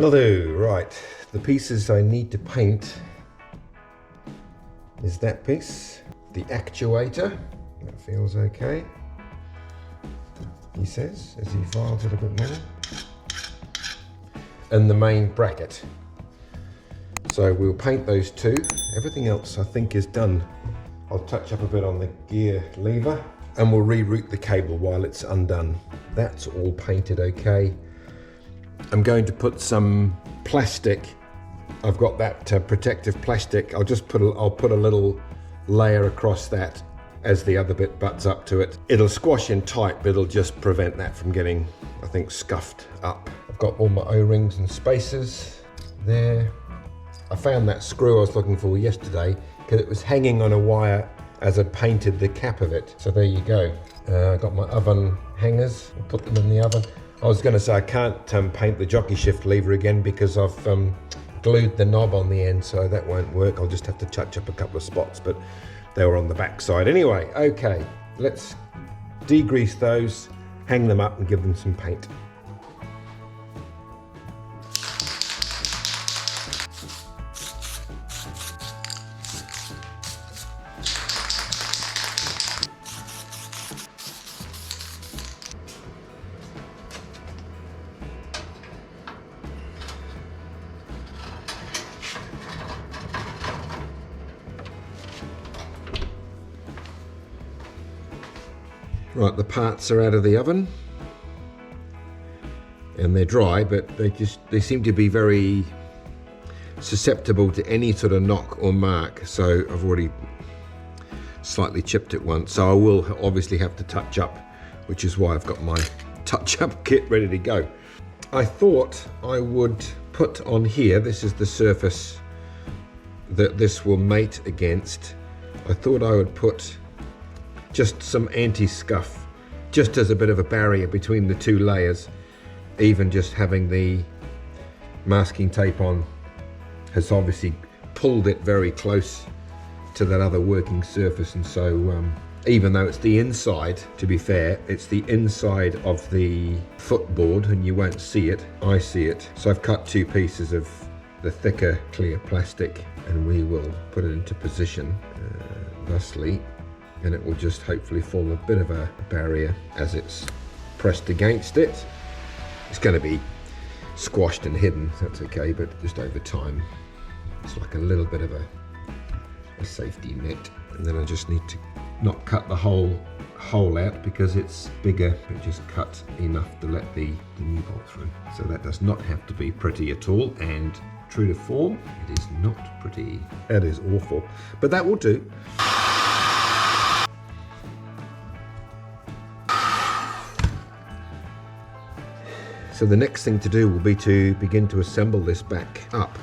That'll do. Right, the pieces I need to paint is that piece, the actuator, that feels okay, he says, as he files it a bit more, and the main bracket. So we'll paint those two. Everything else I think is done. I'll touch up a bit on the gear lever and we'll reroute the cable while it's undone. That's all painted okay. I'm going to put some plastic. I've got that protective plastic. I'll put a little layer across that as the other bit butts up to it. It'll squash in tight, but it'll just prevent that from getting, I think, scuffed up. I've got all my O-rings and spacers there. I found that screw I was looking for yesterday because it was hanging on a wire as I painted the cap of it. So there you go. I've got my oven hangers. I'll put them in the oven. I was going to say I can't paint the jockey shift lever again because I've glued the knob on the end, so that won't work. I'll just have to touch up a couple of spots, but they were on the back side. Anyway, okay, let's degrease those, hang them up and give them some paint. Right, the parts are out of the oven and they're dry, but they seem to be very susceptible to any sort of knock or mark. So I've already slightly chipped it once, so I will obviously have to touch up, which is why I've got my touch-up kit ready to go. I thought I would put on here, this is the surface that this will mate against. I thought I would put just some anti-scuff, just as a bit of a barrier between the two layers. Even just having the masking tape on has obviously pulled it very close to that other working surface, and so even though it's the inside, to be fair, it's the inside of the footboard and you won't see it, I see it. So I've cut two pieces of the thicker clear plastic and we will put it into position thusly, and it will just hopefully form a bit of a barrier as it's pressed against it. It's going to be squashed and hidden, that's okay, but just over time it's like a little bit of a safety net. And then I just need to not cut the whole hole out because it's bigger, but just cut enough to let the new bolt through. So that does not have to be pretty at all, and true to form, it is not pretty. That is awful, but that will do. So the next thing to do will be to begin to assemble this back up.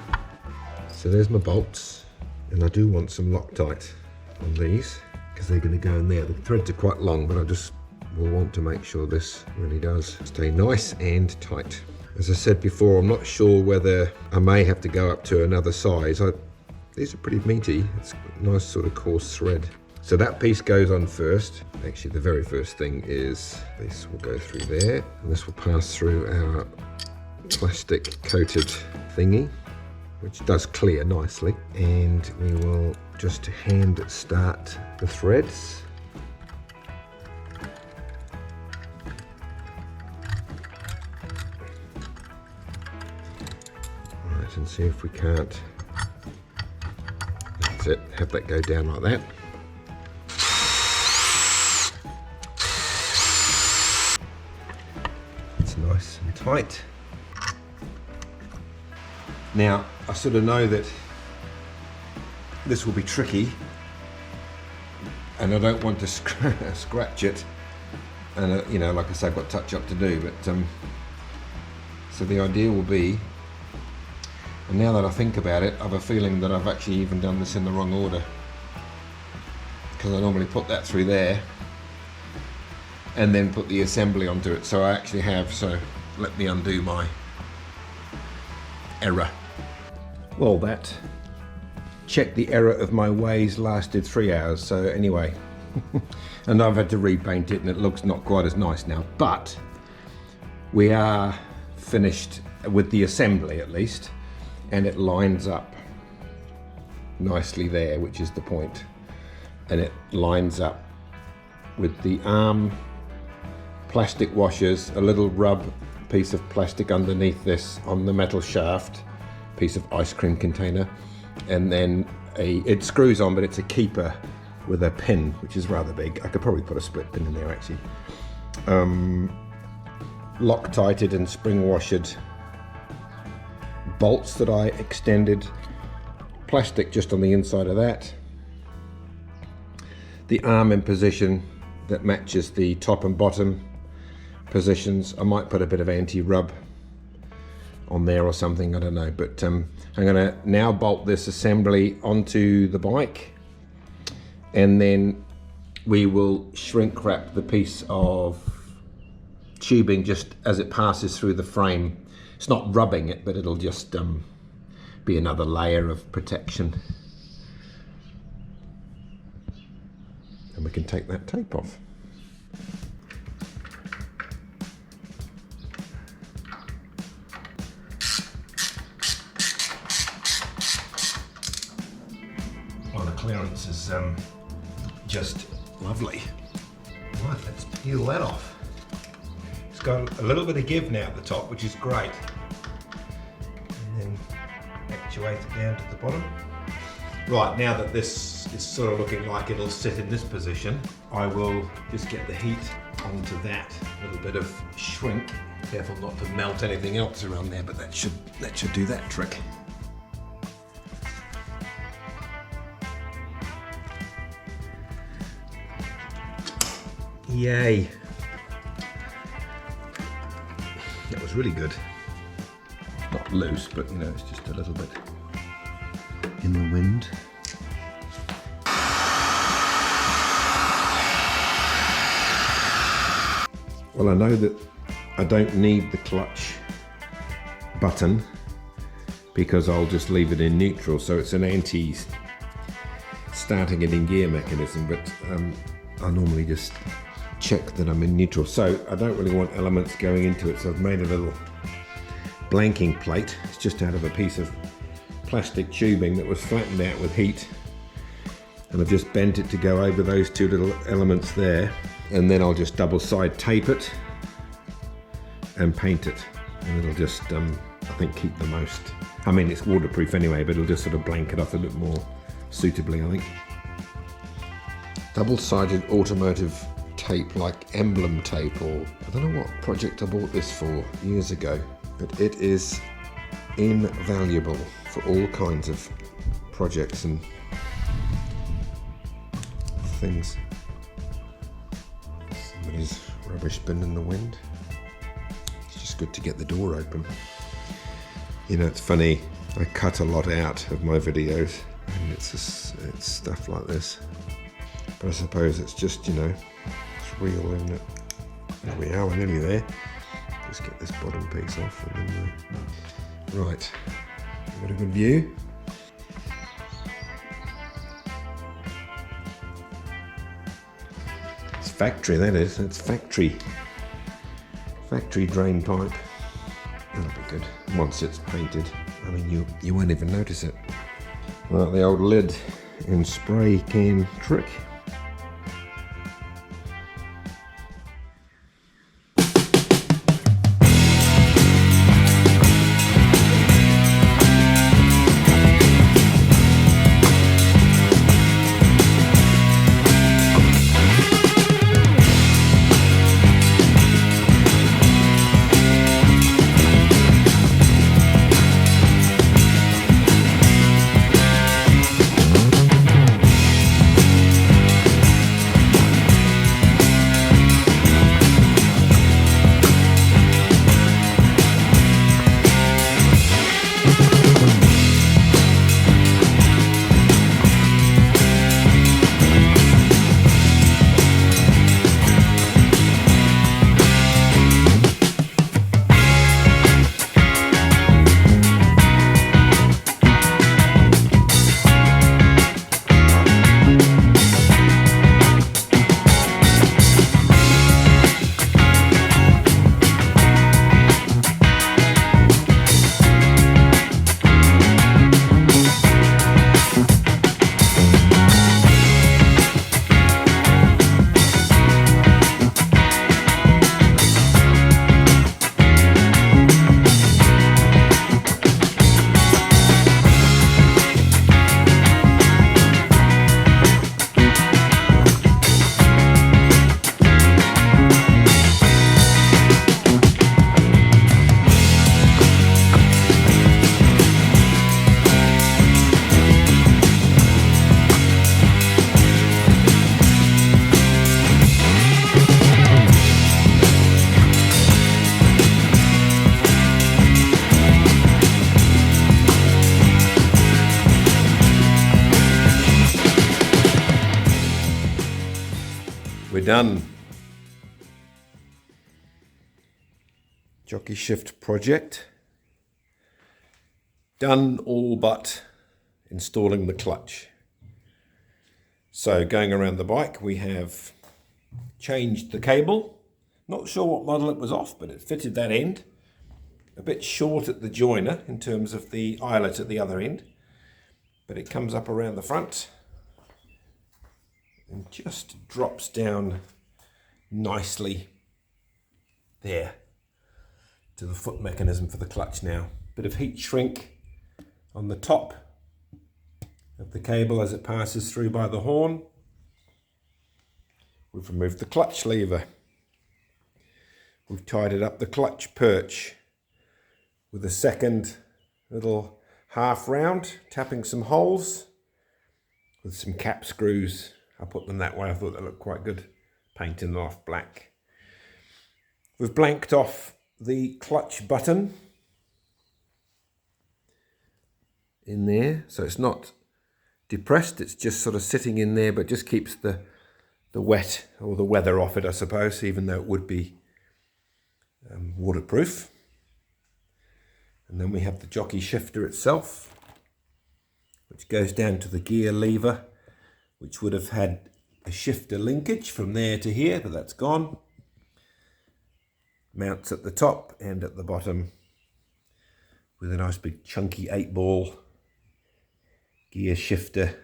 So there's my bolts, and I do want some Loctite on these because they're going to go in there. The threads are quite long, but I just will want to make sure this really does stay nice and tight. As I said before, I'm not sure whether I may have to go up to another size. These are pretty meaty. It's a nice sort of coarse thread. So that piece goes on first. Actually, the very first thing is this will go through there, and this will pass through our plastic coated thingy, which does clear nicely. And we will just hand start the threads. Right, and see if we can't, that's it, have that go down like that. Nice and tight. Now I sort of know that this will be tricky and I don't want to scratch it, and you know, like I said, I've got touch up to do, but so the idea will be, and now that I think about it, I have a feeling that I've actually even done this in the wrong order, because I normally put that through there and then put the assembly onto it. So I actually have, so let me undo my error. Well, that check the error of my ways lasted 3 hours, so anyway. And I've had to repaint it and it looks not quite as nice now, but we are finished with the assembly at least, and it lines up nicely there, which is the point, and it lines up with the arm plastic washers, a little rub piece of plastic underneath this on the metal shaft, piece of ice cream container, and then it screws on, but it's a keeper with a pin, which is rather big. I could probably put a split pin in there actually. Loctited and spring washed bolts that I extended, plastic just on the inside of that, the arm in position that matches the top and bottom positions. I might put a bit of anti-rub on there or something, I don't know, but I'm going to now bolt this assembly onto the bike, and then we will shrink wrap the piece of tubing just as it passes through the frame. It's not rubbing it, but it'll just be another layer of protection, and we can take that tape off. Well, the clearance is just lovely. Right, let's peel that off. It's got a little bit of give now at the top, which is great. And then actuate it down to the bottom. Right, now that this is sort of looking like it'll sit in this position, I will just get the heat onto that. A little bit of shrink. Careful not to melt anything else around there, but that should do that trick. Yay. That was really good. Not loose, but you know, it's just a little bit in the wind. Well, I know that I don't need the clutch button because I'll just leave it in neutral, so it's an anti-starting it in gear mechanism, but I normally just check that I'm in neutral, so I don't really want elements going into it, so I've made a little blanking plate. It's just out of a piece of plastic tubing that was flattened out with heat, and I've just bent it to go over those two little elements there, and then I'll just double side tape it and paint it, and it'll just I think keep the most, I mean it's waterproof anyway, but it'll just sort of blanket off a bit more suitably, I think. Double-sided automotive tape, like emblem tape, or I don't know what project I bought this for years ago, but it is invaluable for all kinds of projects and things. Somebody's rubbish bin in the wind. It's just good to get the door open. You know, it's funny, I cut a lot out of my videos, and it's stuff like this. But I suppose it's just, you know, it's real, isn't it? There we are, we're nearly there. Just get this bottom piece off and then right, got a good view. It's factory, that is. It's factory drain pipe. That'll be good once it's painted. I mean, you won't even notice it. Right, the old lid and spray can trick. We're done. Jockey shift project. Done all but installing the clutch. So going around the bike, we have changed the cable. Not sure what model it was off, but it fitted that end. A bit short at the joiner in terms of the eyelet at the other end, but it comes up around the front and just drops down nicely there to the foot mechanism for the clutch now. Bit of heat shrink on the top of the cable as it passes through by the horn. We've removed the clutch lever. We've tidied up the clutch perch with a second little half round, tapping some holes with some cap screws. I put them that way, I thought they looked quite good, painting them off black. We've blanked off the clutch button in there, so it's not depressed, it's just sort of sitting in there, but just keeps the wet or the weather off it, I suppose, even though it would be waterproof. And then we have the jockey shifter itself, which goes down to the gear lever, which would have had a shifter linkage from there to here, but that's gone. Mounts at the top and at the bottom with a nice big chunky 8-ball gear shifter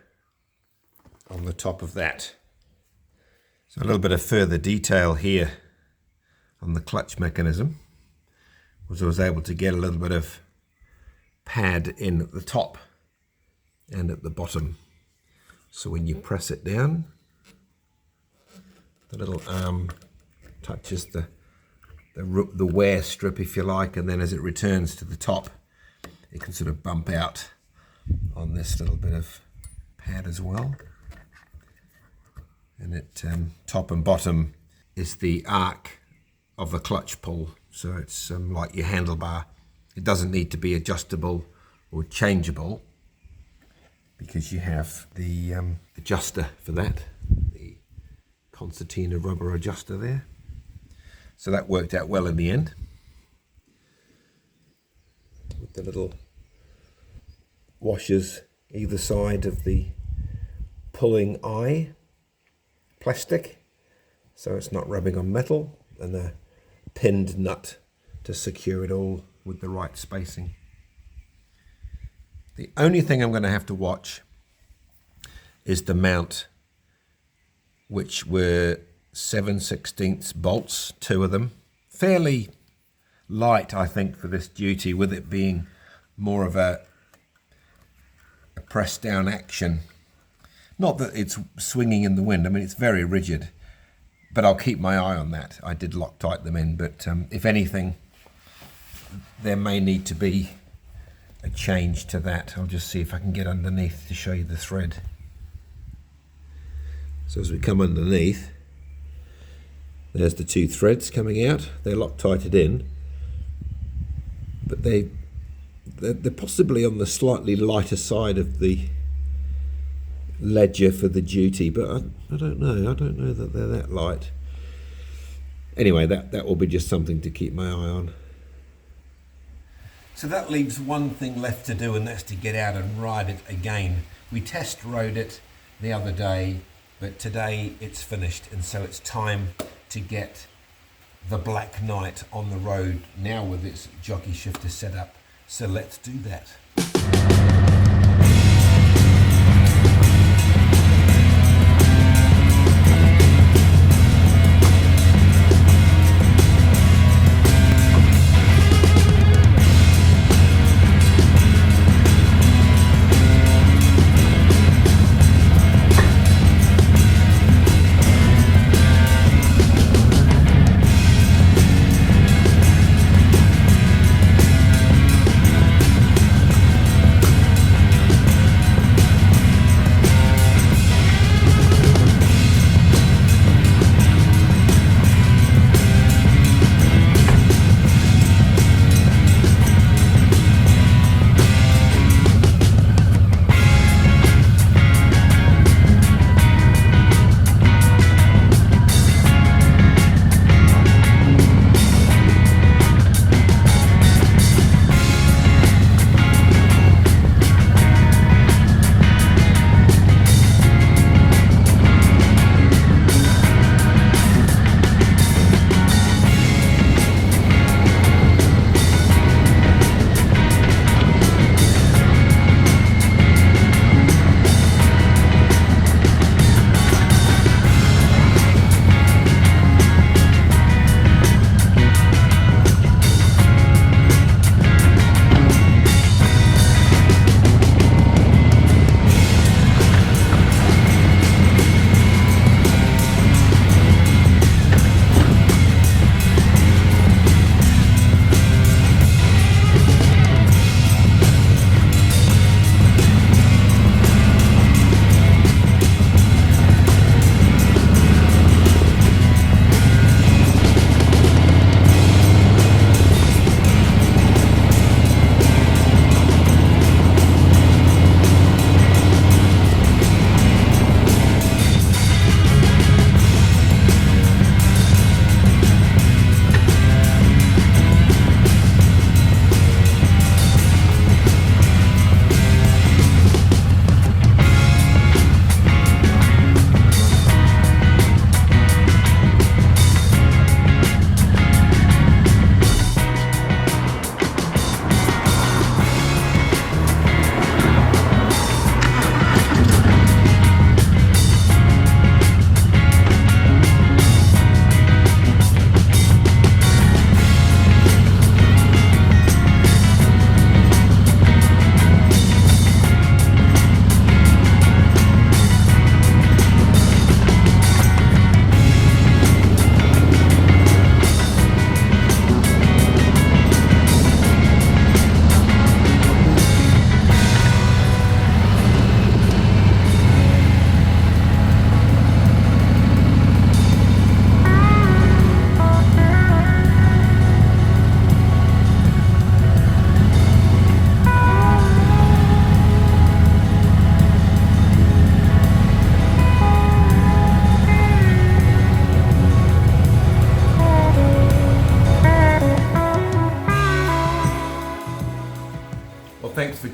on the top of that. So a little bit of further detail here on the clutch mechanism was I was able to get a little bit of pad in at the top and at the bottom. So when you press it down, the little arm touches the wear strip, if you like, and then as it returns to the top, it can sort of bump out on this little bit of pad as well. And it top and bottom is the arc of the clutch pull, so it's like your handlebar. It doesn't need to be adjustable or changeable because you have the adjuster for that, the concertina rubber adjuster there. So that worked out well in the end, with the little washers either side of the pulling eye plastic, so it's not rubbing on metal, and a pinned nut to secure it all with the right spacing. The only thing I'm going to have to watch is the mount, which were 7/16 bolts, 2 of them. Fairly light, I think, for this duty, with it being more of a press down action. Not that it's swinging in the wind, I mean it's very rigid, but I'll keep my eye on that. I did Loctite them in, but if anything, there may need to be a change to that. I'll just see if I can get underneath to show you the thread. So as we come underneath, there's the 2 threads coming out. They're Loctited in, but they're possibly on the slightly lighter side of the ledger for the duty, but I don't know. I don't know that they're that light. Anyway, that will be just something to keep my eye on. So that leaves one thing left to do, and that's to get out and ride it again. We test rode it the other day, but today it's finished, and so it's time to get the Black Knight on the road now with its jockey shifter set up. So let's do that.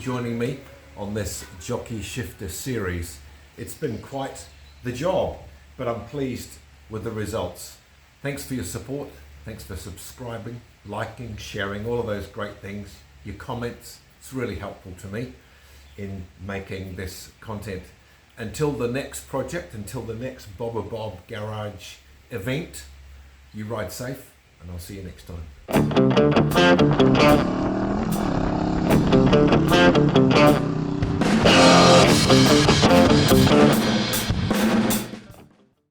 joining me on this Jockey Shifter series. It's been quite the job, but I'm pleased with the results. Thanks for your support. Thanks for subscribing, liking, sharing, all of those great things. Your comments, it's really helpful to me in making this content. Until the next project, until the next Bobberbob Garage event, you ride safe, and I'll see you next time.